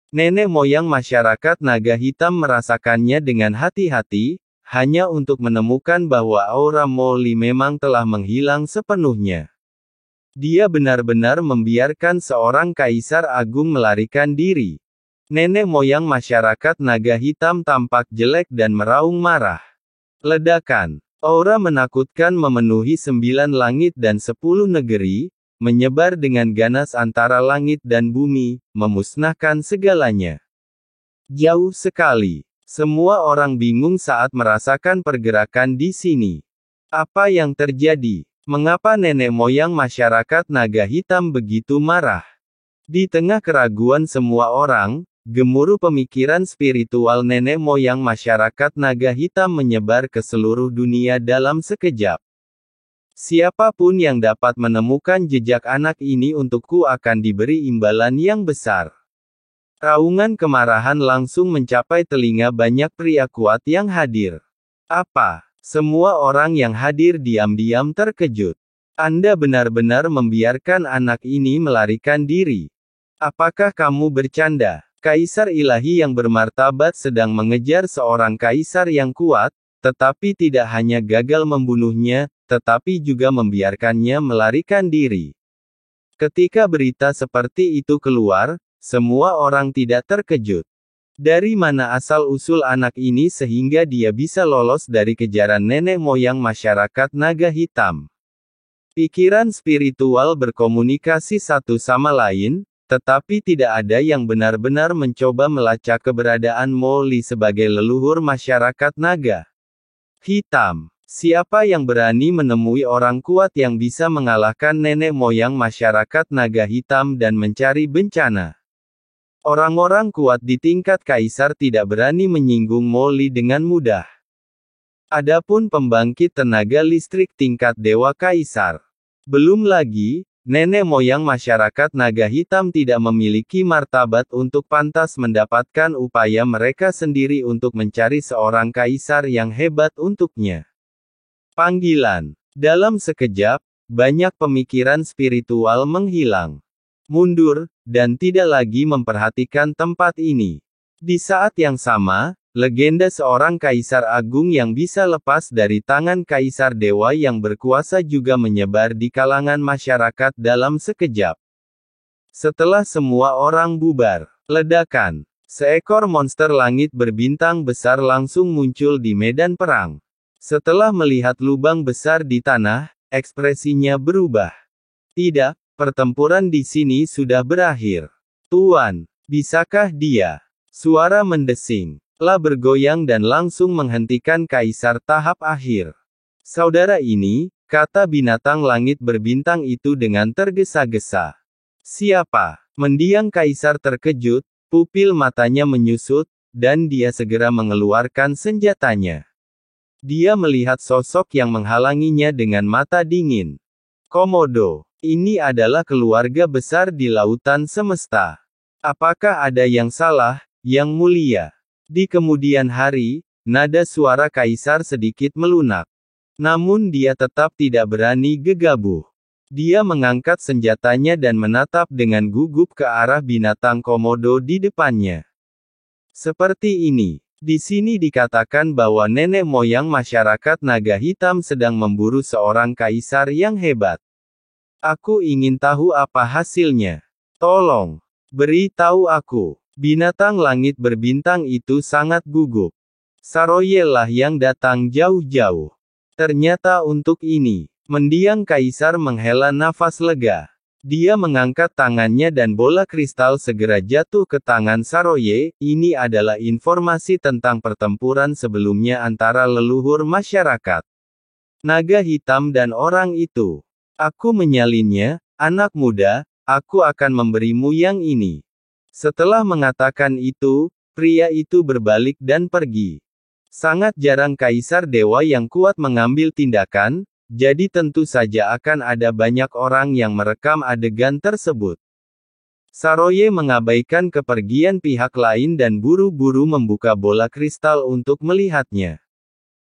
Nenek moyang masyarakat naga hitam merasakannya dengan hati-hati, hanya untuk menemukan bahwa aura Molly memang telah menghilang sepenuhnya. Dia benar-benar membiarkan seorang kaisar agung melarikan diri. Nenek moyang masyarakat naga hitam tampak jelek dan meraung marah. Ledakan. Aura menakutkan memenuhi 9 langit dan 10 negeri, menyebar dengan ganas antara langit dan bumi, memusnahkan segalanya. Jauh sekali. Semua orang bingung saat merasakan pergerakan di sini. Apa yang terjadi? Mengapa nenek moyang masyarakat naga hitam begitu marah? Di tengah keraguan semua orang, gemuruh pemikiran spiritual nenek moyang masyarakat naga hitam menyebar ke seluruh dunia dalam sekejap. Siapapun yang dapat menemukan jejak anak ini untukku akan diberi imbalan yang besar. Raungan kemarahan langsung mencapai telinga banyak pria kuat yang hadir. Apa? Semua orang yang hadir diam-diam terkejut. Anda benar-benar membiarkan anak ini melarikan diri. Apakah kamu bercanda? Kaisar ilahi yang bermartabat sedang mengejar seorang kaisar yang kuat, tetapi tidak hanya gagal membunuhnya, tetapi juga membiarkannya melarikan diri. Ketika berita seperti itu keluar, semua orang tidak terkejut. Dari mana asal-usul anak ini sehingga dia bisa lolos dari kejaran nenek moyang masyarakat naga hitam? Pikiran spiritual berkomunikasi satu sama lain, tetapi tidak ada yang benar-benar mencoba melacak keberadaan Molly sebagai leluhur masyarakat naga hitam. Siapa yang berani menemui orang kuat yang bisa mengalahkan nenek moyang masyarakat naga hitam dan mencari bencana? Orang-orang kuat di tingkat kaisar tidak berani menyinggung Molly dengan mudah. Adapun pembangkit tenaga listrik tingkat dewa kaisar. Belum lagi, nenek moyang masyarakat naga hitam tidak memiliki martabat untuk pantas mendapatkan upaya mereka sendiri untuk mencari seorang kaisar yang hebat untuknya. Panggilan. Dalam sekejap, banyak pemikiran spiritual menghilang. Mundur, dan tidak lagi memperhatikan tempat ini. Di saat yang sama, legenda seorang kaisar agung yang bisa lepas dari tangan kaisar dewa yang berkuasa juga menyebar di kalangan masyarakat dalam sekejap. Setelah semua orang bubar, ledakan. Seekor monster langit berbintang besar langsung muncul di medan perang. Setelah melihat lubang besar di tanah, ekspresinya berubah. Tidak, pertempuran di sini sudah berakhir. Tuan, bisakah dia? Suara mendesing lah bergoyang dan langsung menghentikan kaisar tahap akhir. Saudara ini, kata binatang langit berbintang itu dengan tergesa-gesa. Siapa? Mendiang kaisar terkejut, pupil matanya menyusut, dan dia segera mengeluarkan senjatanya. Dia melihat sosok yang menghalanginya dengan mata dingin. Komodo, ini adalah keluarga besar di lautan semesta. Apakah ada yang salah, Yang Mulia? Di kemudian hari, nada suara kaisar sedikit melunak. Namun dia tetap tidak berani gegabah. Dia mengangkat senjatanya dan menatap dengan gugup ke arah binatang komodo di depannya. Seperti ini. Di sini dikatakan bahwa nenek moyang masyarakat naga hitam sedang memburu seorang kaisar yang hebat. Aku ingin tahu apa hasilnya. Tolong, beritahu aku. Binatang langit berbintang itu sangat gugup. Saroye lah yang datang jauh-jauh. Ternyata untuk ini, mendiang kaisar menghela nafas lega. Dia mengangkat tangannya dan bola kristal segera jatuh ke tangan Saroye. Ini adalah informasi tentang pertempuran sebelumnya antara leluhur masyarakat naga hitam dan orang itu. Aku menyalinnya, anak muda, aku akan memberimu yang ini. Setelah mengatakan itu, pria itu berbalik dan pergi. Sangat jarang kaisar dewa yang kuat mengambil tindakan, jadi tentu saja akan ada banyak orang yang merekam adegan tersebut. Saroye mengabaikan kepergian pihak lain dan buru-buru membuka bola kristal untuk melihatnya.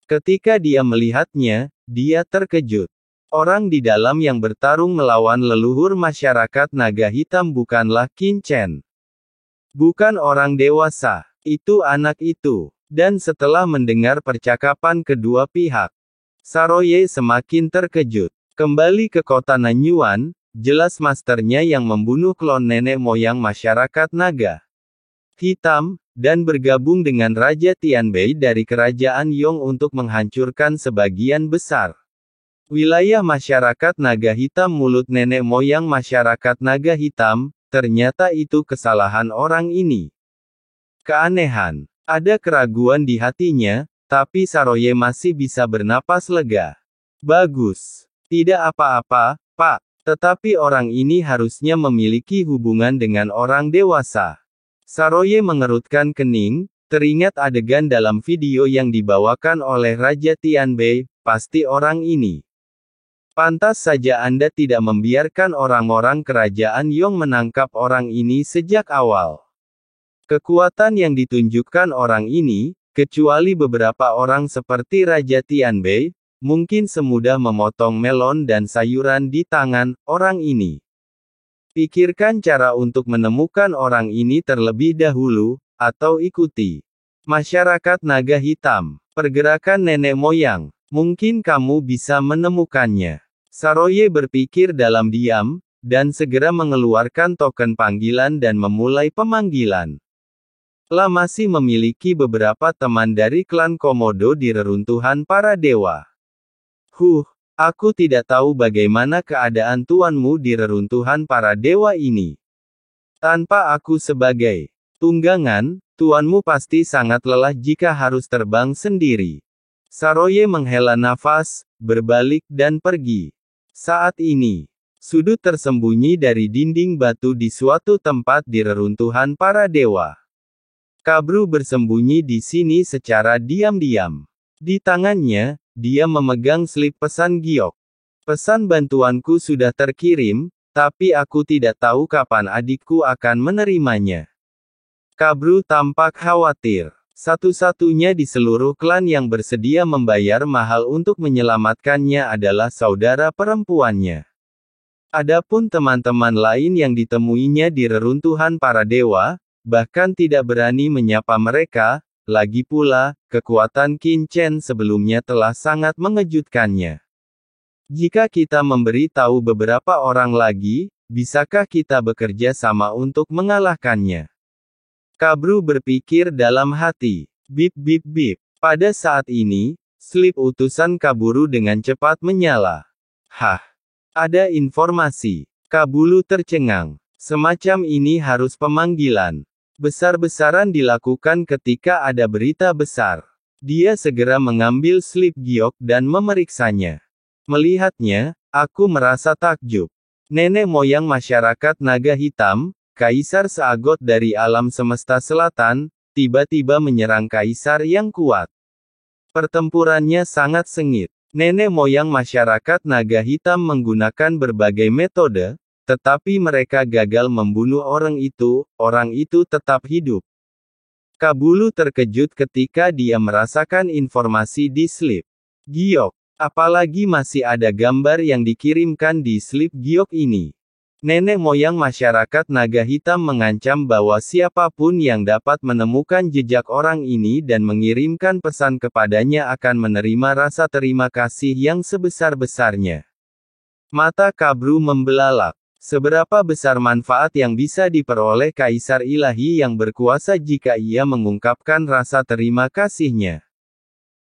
Ketika dia melihatnya, dia terkejut. Orang di dalam yang bertarung melawan leluhur masyarakat naga hitam bukanlah Qin Chen. Bukan orang dewasa. Itu anak itu. Dan setelah mendengar percakapan kedua pihak, Saroye semakin terkejut. Kembali ke kota Nanyuan, jelas masternya yang membunuh klon nenek moyang masyarakat naga hitam, dan bergabung dengan Raja Tianbei dari Kerajaan Yong untuk menghancurkan sebagian besar wilayah masyarakat naga hitam mulut nenek moyang masyarakat naga hitam. Ternyata itu kesalahan orang ini. Keanehan. Ada keraguan di hatinya, tapi Saroye masih bisa bernapas lega. Bagus. Tidak apa-apa, Pak. Tetapi orang ini harusnya memiliki hubungan dengan orang dewasa. Saroye mengerutkan kening, teringat adegan dalam video yang dibawakan oleh Raja Tianbei, pasti orang ini. Pantas saja Anda tidak membiarkan orang-orang kerajaan Yong menangkap orang ini sejak awal. Kekuatan yang ditunjukkan orang ini, kecuali beberapa orang seperti Raja Tianbei, mungkin semudah memotong melon dan sayuran di tangan orang ini. Pikirkan cara untuk menemukan orang ini terlebih dahulu, atau ikuti masyarakat naga hitam, pergerakan nenek moyang. Mungkin kamu bisa menemukannya. Saroye berpikir dalam diam, dan segera mengeluarkan token panggilan dan memulai pemanggilan. La masih memiliki beberapa teman dari klan Komodo di reruntuhan para dewa. Aku tidak tahu bagaimana keadaan tuanmu di reruntuhan para dewa ini. Tanpa aku sebagai tunggangan, tuanmu pasti sangat lelah jika harus terbang sendiri. Saroye menghela nafas, berbalik dan pergi. Saat ini, sudut tersembunyi dari dinding batu di suatu tempat di reruntuhan para dewa. Kabru bersembunyi di sini secara diam-diam. Di tangannya, dia memegang slip pesan giok. Pesan bantuanku sudah terkirim, tapi aku tidak tahu kapan adikku akan menerimanya. Kabru tampak khawatir. Satu-satunya di seluruh klan yang bersedia membayar mahal untuk menyelamatkannya adalah saudara perempuannya. Adapun teman-teman lain yang ditemuinya di reruntuhan para dewa, bahkan tidak berani menyapa mereka. Lagi pula, kekuatan Qin Chen sebelumnya telah sangat mengejutkannya. Jika kita memberi tahu beberapa orang lagi, bisakah kita bekerja sama untuk mengalahkannya? Kabru berpikir dalam hati. Bip bip bip. Pada saat ini, slip utusan Kaburu dengan cepat menyala. Hah. Ada informasi. Kabulu tercengang. Semacam ini harus pemanggilan besar-besaran dilakukan ketika ada berita besar. Dia segera mengambil slip giok dan memeriksanya. Melihatnya, aku merasa takjub. Nenek moyang masyarakat naga hitam, Kaisar Seagot dari alam semesta selatan, tiba-tiba menyerang kaisar yang kuat. Pertempurannya sangat sengit. Nenek moyang masyarakat naga hitam menggunakan berbagai metode, tetapi mereka gagal membunuh orang itu tetap hidup. Kabulu terkejut ketika dia merasakan informasi di slip giok. Apalagi masih ada gambar yang dikirimkan di slip giok ini. Nenek moyang masyarakat naga hitam mengancam bahwa siapapun yang dapat menemukan jejak orang ini dan mengirimkan pesan kepadanya akan menerima rasa terima kasih yang sebesar-besarnya. Mata Kabru membelalak. Seberapa besar manfaat yang bisa diperoleh Kaisar Ilahi yang berkuasa jika ia mengungkapkan rasa terima kasihnya?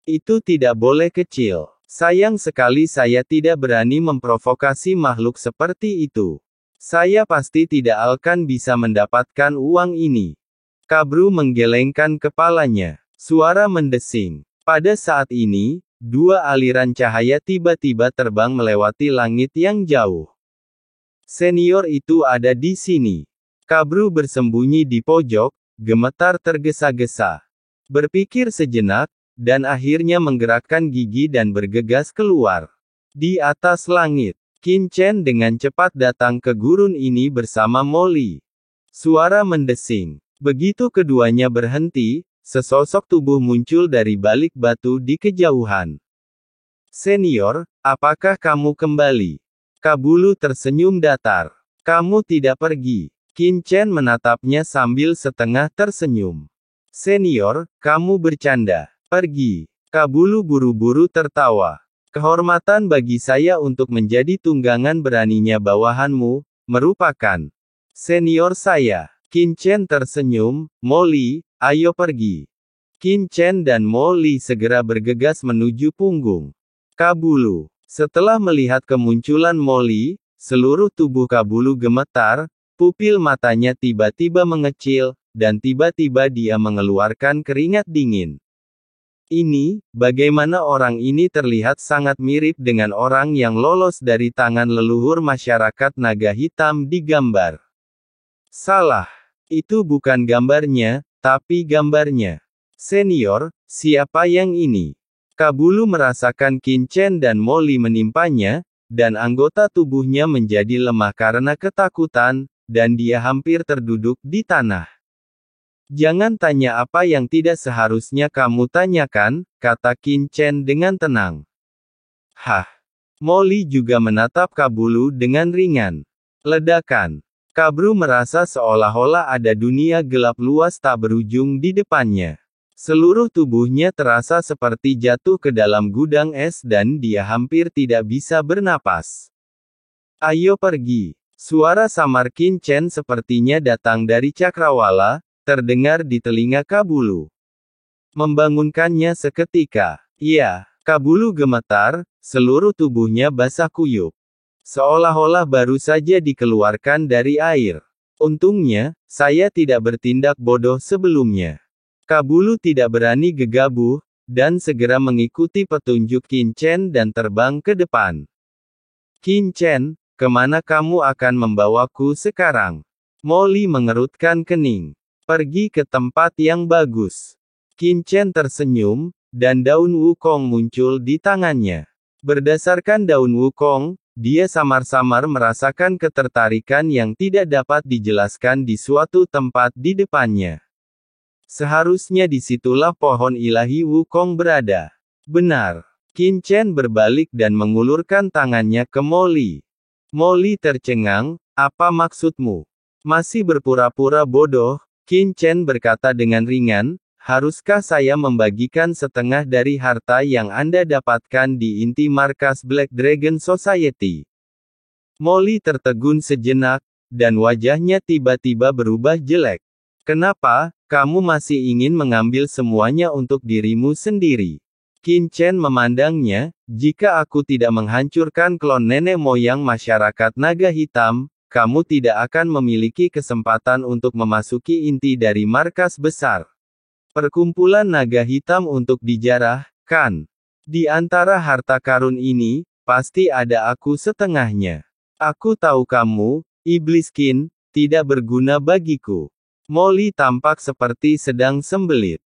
Itu tidak boleh kecil. Sayang sekali saya tidak berani memprovokasi makhluk seperti itu. Saya pasti tidak akan bisa mendapatkan uang ini. Kabru menggelengkan kepalanya. Suara mendesing. Pada saat ini, dua aliran cahaya tiba-tiba terbang melewati langit yang jauh. Senior itu ada di sini. Kabru bersembunyi di pojok, gemetar tergesa-gesa. Berpikir sejenak, dan akhirnya menggerakkan gigi dan bergegas keluar. Di atas langit, Qin Chen dengan cepat datang ke gurun ini bersama Molly. Suara mendesing. Begitu keduanya berhenti, sesosok tubuh muncul dari balik batu di kejauhan. Senior, apakah kamu kembali? Kabulu tersenyum datar. Kamu tidak pergi. Qin Chen menatapnya sambil setengah tersenyum. Senior, kamu bercanda. Pergi. Kabulu buru-buru tertawa. Kehormatan bagi saya untuk menjadi tunggangan beraninya bawahanmu, merupakan senior saya. Qin Chen tersenyum, Molly, ayo pergi. Qin Chen dan Molly segera bergegas menuju punggung Kabulu. Setelah melihat kemunculan Molly, seluruh tubuh Kabulu gemetar, pupil matanya tiba-tiba mengecil, dan tiba-tiba dia mengeluarkan keringat dingin. Ini, bagaimana orang ini terlihat sangat mirip dengan orang yang lolos dari tangan leluhur masyarakat naga hitam di gambar. Salah. Itu bukan gambarnya, tapi gambarnya. Senior, siapa yang ini? Kabulu merasakan Qin Chen dan Molly menimpanya, dan anggota tubuhnya menjadi lemah karena ketakutan, dan dia hampir terduduk di tanah. Jangan tanya apa yang tidak seharusnya kamu tanyakan, kata Qin Chen dengan tenang. Hah? Molly juga menatap Kabulu dengan ringan. Ledakan. Kabulu merasa seolah-olah ada dunia gelap luas tak berujung di depannya. Seluruh tubuhnya terasa seperti jatuh ke dalam gudang es dan dia hampir tidak bisa bernapas. Ayo pergi. Suara samar Qin Chen sepertinya datang dari cakrawala, terdengar di telinga Kabulu. Membangunkannya seketika. Iya, Kabulu gemetar, seluruh tubuhnya basah kuyup. Seolah-olah baru saja dikeluarkan dari air. Untungnya, saya tidak bertindak bodoh sebelumnya. Kabulu tidak berani gegabah, dan segera mengikuti petunjuk Qin Chen dan terbang ke depan. Qin Chen, kemana kamu akan membawaku sekarang? Molly mengerutkan kening. Pergi ke tempat yang bagus. Qin Chen tersenyum, dan daun wukong muncul di tangannya. Berdasarkan daun wukong, dia samar-samar merasakan ketertarikan yang tidak dapat dijelaskan di suatu tempat di depannya. Seharusnya disitulah pohon ilahi wukong berada. Benar. Qin Chen berbalik dan mengulurkan tangannya ke Molly. Molly tercengang, apa maksudmu? Masih berpura-pura bodoh, Qin Chen berkata dengan ringan, haruskah saya membagikan setengah dari harta yang Anda dapatkan di inti markas Black Dragon Society? Molly tertegun sejenak, dan wajahnya tiba-tiba berubah jelek. Kenapa, kamu masih ingin mengambil semuanya untuk dirimu sendiri? Qin Chen memandangnya, jika aku tidak menghancurkan klon nenek moyang masyarakat naga hitam, kamu tidak akan memiliki kesempatan untuk memasuki inti dari markas besar. Perkumpulan naga hitam untuk dijarah, kan? Di antara harta karun ini, pasti ada aku setengahnya. Aku tahu kamu, iblis Qin, tidak berguna bagiku. Molly tampak seperti sedang sembelit.